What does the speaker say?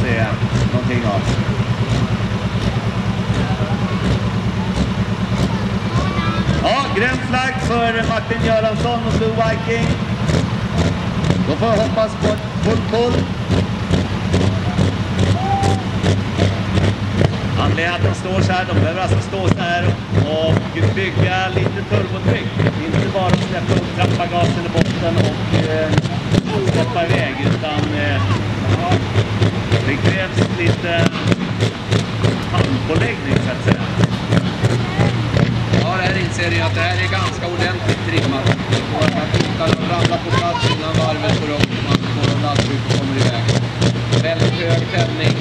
se någonting av. Ja, grön flagg för Martin Göransson och Blue Viking. Då får jag hoppas på full pull. Anledningen att de står så här, de behöver alltså stå så här och bygga lite turbotryck. Inte bara släppa upp trappbagagen i botten och släppa iväg, utan det krävs lite handpåläggning så att säga. Ja, det här inser jag att det här är ganska ordentligt trimmat. Och att bitarna ramlar på plats innan varvet går upp och man får en laddtryck och kommer iväg. Väldigt hög tändning.